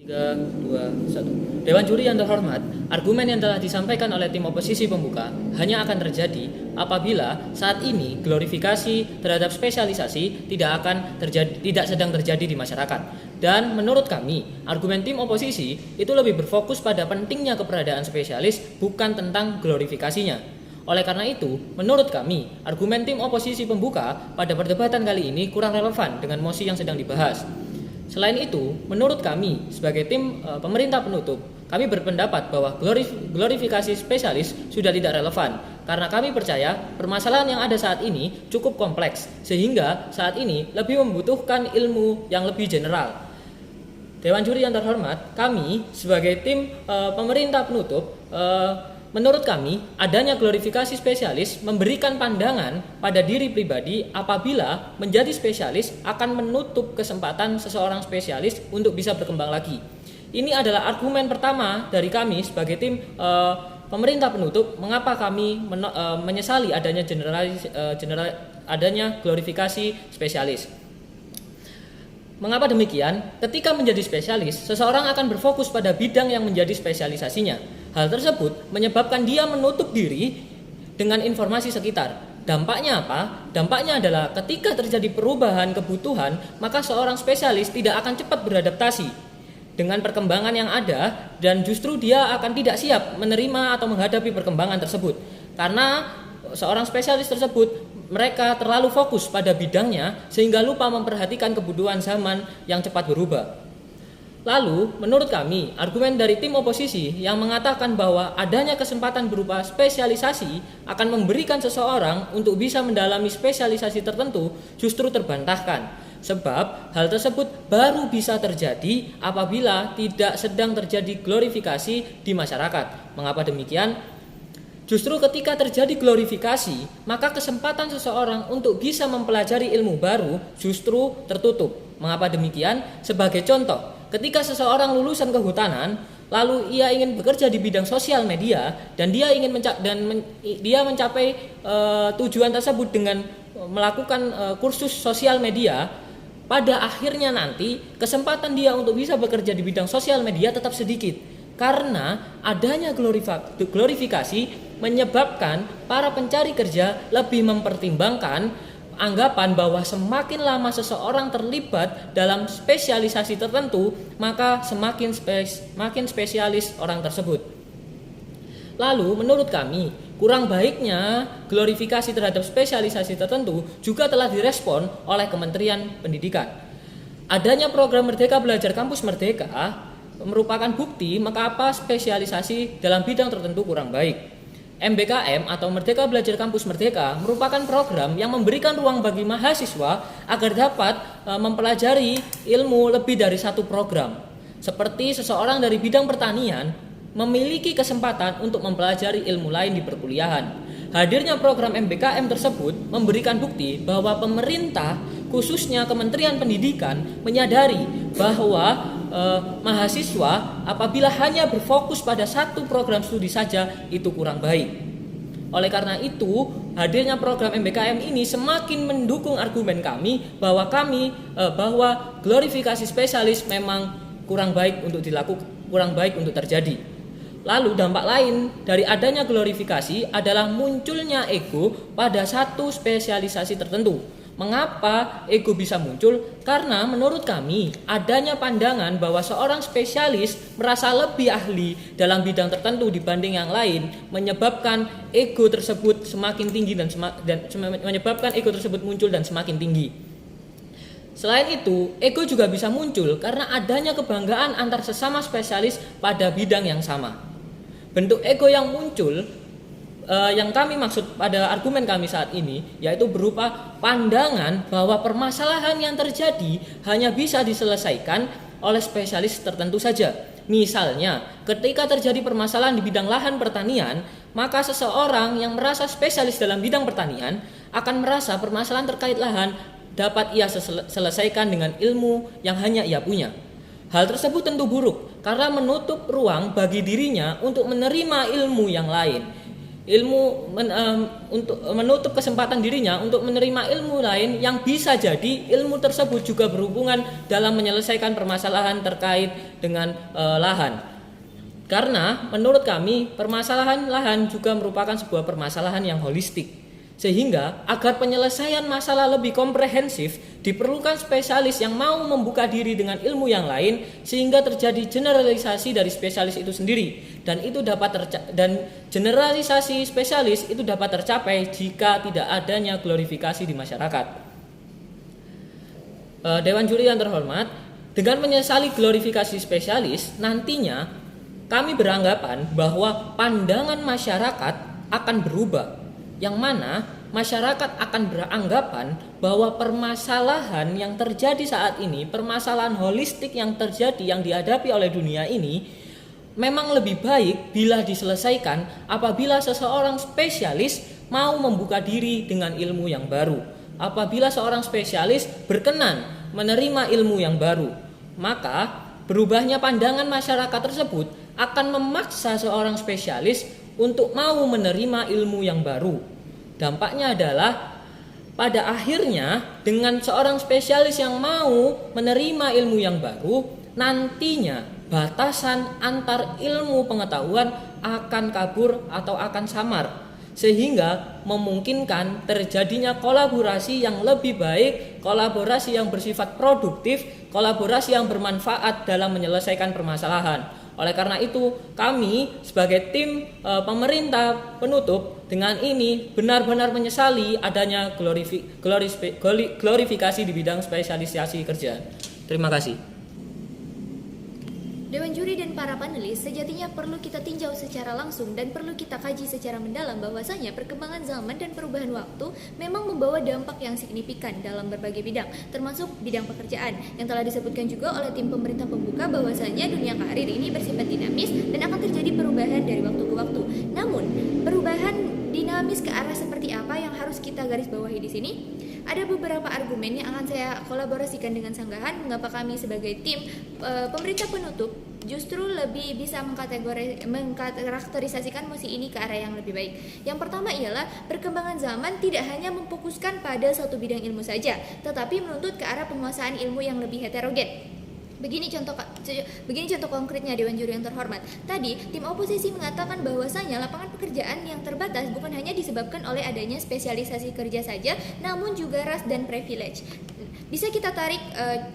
3, 2, 1. Dewan juri yang terhormat, argumen yang telah disampaikan oleh tim oposisi pembuka hanya akan terjadi apabila saat ini glorifikasi terhadap spesialisasi tidak sedang terjadi di masyarakat. Dan menurut kami, argumen tim oposisi itu lebih berfokus pada pentingnya keberadaan spesialis, bukan tentang glorifikasinya. Oleh karena itu, menurut kami, argumen tim oposisi pembuka pada perdebatan kali ini kurang relevan dengan mosi yang sedang dibahas. Selain itu, menurut kami sebagai tim pemerintah penutup, kami berpendapat bahwa glorifikasi spesialis sudah tidak relevan karena kami percaya permasalahan yang ada saat ini cukup kompleks sehingga saat ini lebih membutuhkan ilmu yang lebih general. Dewan juri yang terhormat, kami sebagai tim pemerintah penutup menurut kami, adanya glorifikasi spesialis memberikan pandangan pada diri pribadi apabila menjadi spesialis akan menutup kesempatan seseorang spesialis untuk bisa berkembang lagi. Ini adalah argumen pertama dari kami sebagai tim pemerintah penutup mengapa kami menyesali adanya glorifikasi spesialis. Mengapa demikian? Ketika menjadi spesialis, seseorang akan berfokus pada bidang yang menjadi spesialisasinya. Hal tersebut menyebabkan dia menutup diri dengan informasi sekitar. Dampaknya apa? Dampaknya adalah ketika terjadi perubahan kebutuhan, maka seorang spesialis tidak akan cepat beradaptasi dengan perkembangan yang ada dan justru dia akan tidak siap menerima atau menghadapi perkembangan tersebut. Karena seorang spesialis tersebut mereka terlalu fokus pada bidangnya sehingga lupa memperhatikan kebutuhan zaman yang cepat berubah. Lalu, menurut kami, argumen dari tim oposisi yang mengatakan bahwa adanya kesempatan berupa spesialisasi akan memberikan seseorang untuk bisa mendalami spesialisasi tertentu justru terbantahkan. Sebab hal tersebut baru bisa terjadi apabila tidak sedang terjadi glorifikasi di masyarakat. Mengapa demikian? Justru ketika terjadi glorifikasi, maka kesempatan seseorang untuk bisa mempelajari ilmu baru justru tertutup. Mengapa demikian? Sebagai contoh, ketika seseorang lulusan kehutanan, lalu ia ingin bekerja di bidang sosial media dan dia ingin mencapai tujuan tersebut dengan melakukan kursus sosial media, pada akhirnya nanti kesempatan dia untuk bisa bekerja di bidang sosial media tetap sedikit. Karena adanya glorifikasi menyebabkan para pencari kerja lebih mempertimbangkan anggapan bahwa semakin lama seseorang terlibat dalam spesialisasi tertentu, maka semakin spesialis orang tersebut. Lalu menurut kami, kurang baiknya glorifikasi terhadap spesialisasi tertentu juga telah direspon oleh Kementerian Pendidikan. Adanya program Merdeka Belajar Kampus Merdeka merupakan bukti mengapa spesialisasi dalam bidang tertentu kurang baik. MBKM atau Merdeka Belajar Kampus Merdeka merupakan program yang memberikan ruang bagi mahasiswa agar dapat mempelajari ilmu lebih dari satu program. Seperti seseorang dari bidang pertanian memiliki kesempatan untuk mempelajari ilmu lain di perkuliahan. Hadirnya program MBKM tersebut memberikan bukti bahwa pemerintah, khususnya Kementerian Pendidikan, menyadari bahwa mahasiswa apabila hanya berfokus pada satu program studi saja itu kurang baik. Oleh karena itu, hadirnya program MBKM ini semakin mendukung argumen kami bahwa glorifikasi spesialis memang kurang baik untuk terjadi. Lalu dampak lain dari adanya glorifikasi adalah munculnya ego pada satu spesialisasi tertentu. Mengapa ego bisa muncul? Karena menurut kami adanya pandangan bahwa seorang spesialis merasa lebih ahli dalam bidang tertentu dibanding yang lain, menyebabkan ego tersebut semakin tinggi dan menyebabkan ego tersebut muncul dan semakin tinggi. Selain itu, ego juga bisa muncul karena adanya kebanggaan antar sesama spesialis pada bidang yang sama. Bentuk ego yang muncul yang kami maksud pada argumen kami saat ini yaitu berupa pandangan bahwa permasalahan yang terjadi hanya bisa diselesaikan oleh spesialis tertentu saja. Misalnya, ketika terjadi permasalahan di bidang lahan pertanian, maka seseorang yang merasa spesialis dalam bidang pertanian akan merasa permasalahan terkait lahan dapat ia selesaikan dengan ilmu yang hanya ia punya. Hal tersebut tentu buruk karena menutup ruang bagi dirinya untuk menerima ilmu yang lain. untuk menutup kesempatan dirinya untuk menerima ilmu lain yang bisa jadi ilmu tersebut juga berhubungan dalam menyelesaikan permasalahan terkait dengan lahan. Karena menurut kami permasalahan lahan juga merupakan sebuah permasalahan yang holistik. Sehingga agar penyelesaian masalah lebih komprehensif diperlukan spesialis yang mau membuka diri dengan ilmu yang lain sehingga terjadi generalisasi dari spesialis itu sendiri dan generalisasi spesialis itu dapat tercapai jika tidak adanya glorifikasi di masyarakat. Dewan juri yang terhormat, dengan menyesali glorifikasi spesialis nantinya kami beranggapan bahwa pandangan masyarakat akan berubah, yang mana masyarakat akan beranggapan bahwa permasalahan yang terjadi saat ini, permasalahan holistik yang terjadi yang dihadapi oleh dunia ini memang lebih baik bila diselesaikan apabila seseorang spesialis mau membuka diri dengan ilmu yang baru. Apabila seorang spesialis berkenan menerima ilmu yang baru, maka berubahnya pandangan masyarakat tersebut akan memaksa seorang spesialis untuk mau menerima ilmu yang baru. Dampaknya adalah pada akhirnya dengan seorang spesialis yang mau menerima ilmu yang baru, nantinya batasan antar ilmu pengetahuan akan kabur atau akan samar, sehingga memungkinkan terjadinya kolaborasi yang lebih baik, kolaborasi yang bersifat produktif, kolaborasi yang bermanfaat dalam menyelesaikan permasalahan. Oleh karena itu, kami sebagai tim pemerintah penutup dengan ini benar-benar menyesali adanya glorifikasi di bidang spesialisasi kerja. Terima kasih. Dewan juri dan para panelis sejatinya perlu kita tinjau secara langsung dan perlu kita kaji secara mendalam bahwasanya perkembangan zaman dan perubahan waktu memang membawa dampak yang signifikan dalam berbagai bidang, termasuk bidang pekerjaan yang telah disebutkan juga oleh tim pemerintah pembuka bahwasanya dunia karir ini bersifat dinamis dan akan terjadi perubahan dari waktu ke waktu. Namun, perubahan dinamis ke arah seperti apa yang harus kita garis bawahi di sini? Ada beberapa argumen yang akan saya kolaborasikan dengan Sanggahan mengapa kami sebagai tim pemerintah penutup justru lebih bisa mengkarakterisasikan mosi ini ke arah yang lebih baik. Yang pertama ialah perkembangan zaman tidak hanya memfokuskan pada satu bidang ilmu saja, tetapi menuntut ke arah penguasaan ilmu yang lebih heterogen. Begini contoh konkretnya Dewan Juri yang terhormat. Tadi tim oposisi mengatakan bahwasanya lapangan pekerjaan yang terbatas bukan hanya disebabkan oleh adanya spesialisasi kerja saja, namun juga ras dan privilege. Bisa kita tarik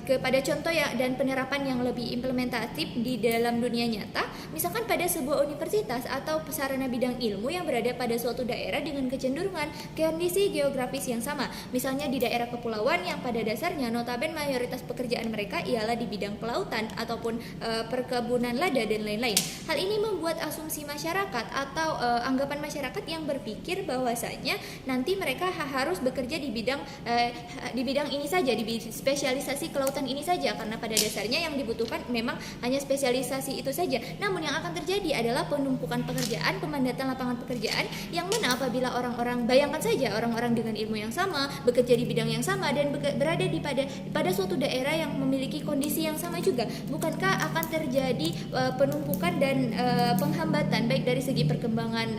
kepada contoh dan penerapan yang lebih implementatif di dalam dunia nyata, misalkan pada sebuah universitas atau sarana bidang ilmu yang berada pada suatu daerah dengan kecenderungan kondisi geografis yang sama. Misalnya di daerah kepulauan yang pada dasarnya notabene mayoritas pekerjaan mereka ialah di bidang pelautan ataupun perkebunan lada dan lain-lain. Hal ini membuat asumsi masyarakat atau anggapan masyarakat yang berpikir bahwasanya nanti mereka harus bekerja di bidang ini saja, di spesialisasi kelautan ini saja, karena pada dasarnya yang dibutuhkan memang hanya spesialisasi itu saja. Namun yang akan terjadi adalah penumpukan pekerjaan, pemandatan lapangan pekerjaan, yang mana apabila orang-orang, bayangkan saja orang-orang dengan ilmu yang sama, bekerja di bidang yang sama dan berada pada suatu daerah yang memiliki kondisi yang sama juga, bukankah akan terjadi penumpukan dan penghambatan baik dari segi perkembangan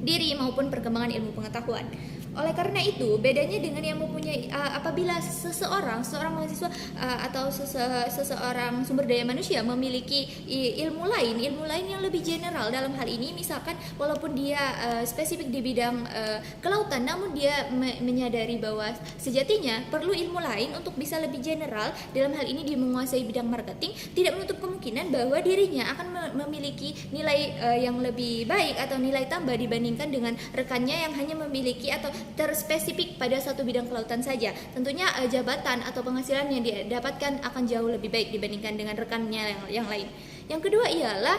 diri maupun perkembangan ilmu pengetahuan. Oleh karena itu, bedanya dengan yang mempunyai apabila seorang mahasiswa atau seseorang sumber daya manusia memiliki ilmu lain yang lebih general dalam hal ini, misalkan walaupun dia spesifik di bidang kelautan, namun dia menyadari bahwa sejatinya perlu ilmu lain untuk bisa lebih general, dalam hal ini dia menguasai bidang marketing, tidak menutup kemungkinan bahwa dirinya akan memiliki nilai yang lebih baik atau nilai tambah dibandingkan dengan rekannya yang hanya memiliki atau terspesifik pada satu bidang kelautan saja. Tentunya jabatan atau penghasilan yang didapatkan akan jauh lebih baik dibandingkan dengan rekannya yang lain. Yang kedua ialah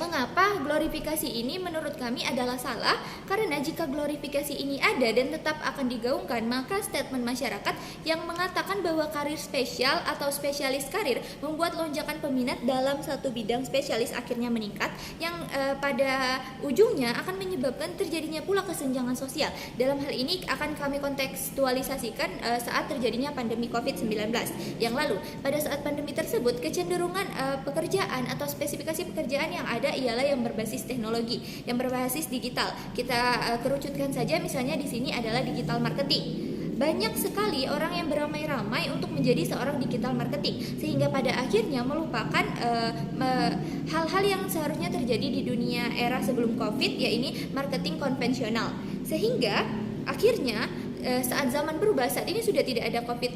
mengapa glorifikasi ini menurut kami adalah salah, karena jika glorifikasi ini ada dan tetap akan digaungkan, maka statement masyarakat yang mengatakan bahwa karir spesial atau spesialis karir membuat lonjakan peminat dalam satu bidang spesialis akhirnya meningkat, yang pada ujungnya akan menyebabkan terjadinya pula kesenjangan sosial. Dalam hal ini akan kami kontekstualisasikan saat terjadinya pandemi COVID-19 yang lalu. Pada saat pandemi tersebut, kecenderungan pekerjaan atau spesifikasi pekerjaan yang ada ialah yang berbasis teknologi, yang berbasis digital. Kita kerucutkan saja, misalnya di sini adalah digital marketing. Banyak sekali orang yang beramai-ramai untuk menjadi seorang digital marketing, sehingga pada akhirnya melupakan hal-hal yang seharusnya terjadi di dunia era sebelum COVID, yaitu marketing konvensional. Sehingga akhirnya saat zaman berubah, saat ini sudah tidak ada COVID,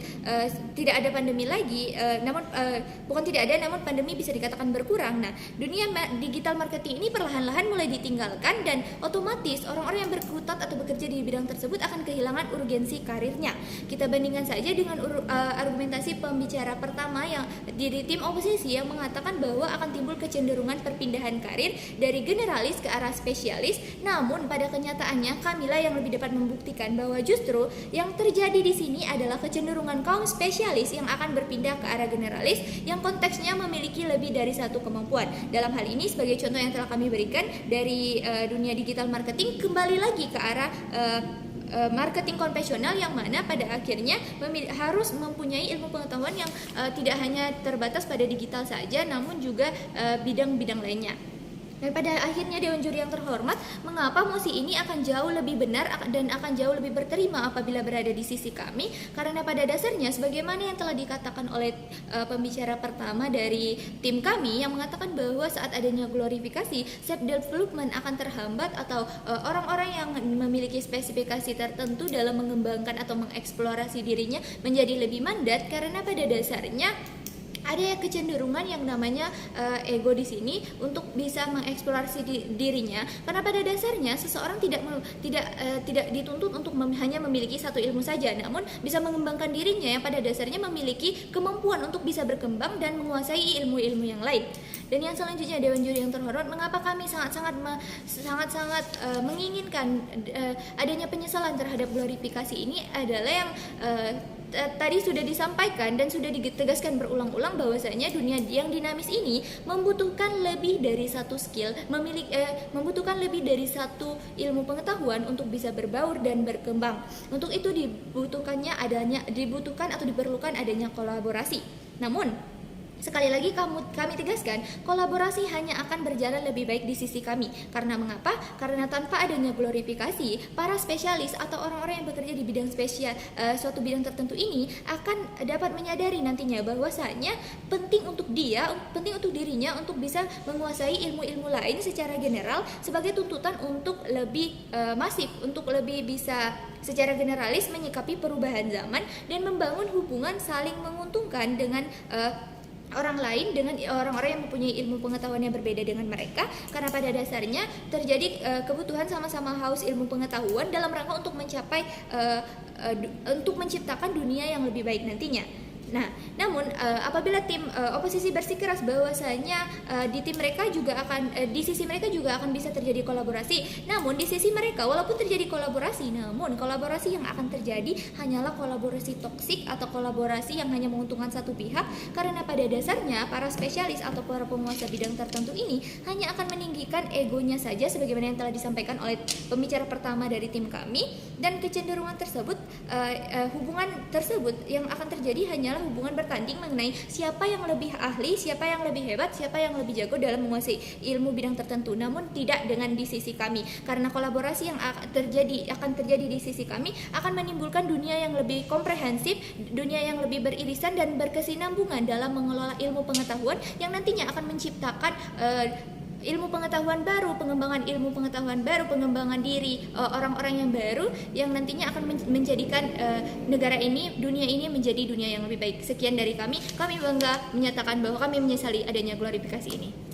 tidak ada pandemi lagi, namun pandemi bisa dikatakan berkurang. Nah, dunia digital marketing ini perlahan-lahan mulai ditinggalkan, dan otomatis orang-orang yang berkutat atau bekerja di bidang tersebut akan kehilangan urgensi karirnya. Kita bandingkan saja dengan argumentasi pembicara pertama yang dari tim oposisi yang mengatakan bahwa akan timbul kecenderungan perpindahan karir dari generalis ke arah spesialis. Namun pada kenyataannya kamilah yang lebih dapat membuktikan bahwa justru yang terjadi di sini adalah kecenderungan kaum spesialis yang akan berpindah ke arah generalis yang konteksnya memiliki lebih dari satu kemampuan. Dalam hal ini sebagai contoh yang telah kami berikan dari dunia digital marketing, kembali lagi ke arah marketing konvensional yang mana pada akhirnya harus mempunyai ilmu pengetahuan yang tidak hanya terbatas pada digital saja, namun juga bidang-bidang lainnya. Dan pada akhirnya Dewan Juri yang terhormat, mengapa mosi ini akan jauh lebih benar dan akan jauh lebih berterima apabila berada di sisi kami? Karena pada dasarnya sebagaimana yang telah dikatakan oleh pembicara pertama dari tim kami yang mengatakan bahwa saat adanya glorifikasi, self development akan terhambat, atau orang-orang yang memiliki spesifikasi tertentu dalam mengembangkan atau mengeksplorasi dirinya menjadi lebih mandat, karena pada dasarnya ada kecenderungan yang namanya ego di sini untuk bisa mengeksplorasi dirinya, karena pada dasarnya seseorang tidak dituntut untuk hanya memiliki satu ilmu saja, namun bisa mengembangkan dirinya yang pada dasarnya memiliki kemampuan untuk bisa berkembang dan menguasai ilmu-ilmu yang lain. Dan yang selanjutnya, Dewan Juri yang terhormat, mengapa kami sangat-sangat menginginkan adanya penyesalan terhadap glorifikasi ini adalah yang tadi sudah disampaikan dan sudah ditegaskan berulang-ulang bahwasanya dunia yang dinamis ini membutuhkan lebih dari satu skill, membutuhkan lebih dari satu ilmu pengetahuan untuk bisa berbaur dan berkembang. Untuk itu dibutuhkan atau diperlukan adanya kolaborasi. Namun sekali lagi kami tegaskan, kolaborasi hanya akan berjalan lebih baik di sisi kami. Karena mengapa? Karena tanpa adanya glorifikasi, para spesialis atau orang-orang yang bekerja di bidang suatu bidang tertentu ini akan dapat menyadari nantinya bahwasanya penting untuk dirinya untuk bisa menguasai ilmu-ilmu lain secara general sebagai tuntutan untuk lebih masif, untuk lebih bisa secara generalis menyikapi perubahan zaman dan membangun hubungan saling menguntungkan dengan orang lain, dengan orang-orang yang mempunyai ilmu pengetahuan yang berbeda dengan mereka, karena pada dasarnya terjadi kebutuhan sama-sama haus ilmu pengetahuan dalam rangka untuk mencapai untuk menciptakan dunia yang lebih baik nantinya. Nah, namun apabila tim oposisi bersikeras bahwasanya di sisi mereka juga akan bisa terjadi kolaborasi, namun di sisi mereka walaupun terjadi kolaborasi, namun kolaborasi yang akan terjadi hanyalah kolaborasi toksik atau kolaborasi yang hanya menguntungkan satu pihak, karena pada dasarnya para spesialis atau para penguasa bidang tertentu ini hanya akan meninggikan egonya saja sebagaimana yang telah disampaikan oleh pembicara pertama dari tim kami, dan kecenderungan tersebut hubungan tersebut yang akan terjadi hanyalah hubungan bertanding mengenai siapa yang lebih ahli, siapa yang lebih hebat, siapa yang lebih jago dalam menguasai ilmu bidang tertentu, namun tidak dengan di sisi kami. Karena kolaborasi yang akan terjadi di sisi kami akan menimbulkan dunia yang lebih komprehensif, dunia yang lebih beririsan dan berkesinambungan dalam mengelola ilmu pengetahuan yang nantinya akan menciptakan ilmu pengetahuan baru, pengembangan ilmu pengetahuan baru, pengembangan diri orang-orang yang baru yang nantinya akan menjadikan negara ini, dunia ini menjadi dunia yang lebih baik. Sekian dari kami bangga menyatakan bahwa kami menyesali adanya glorifikasi ini.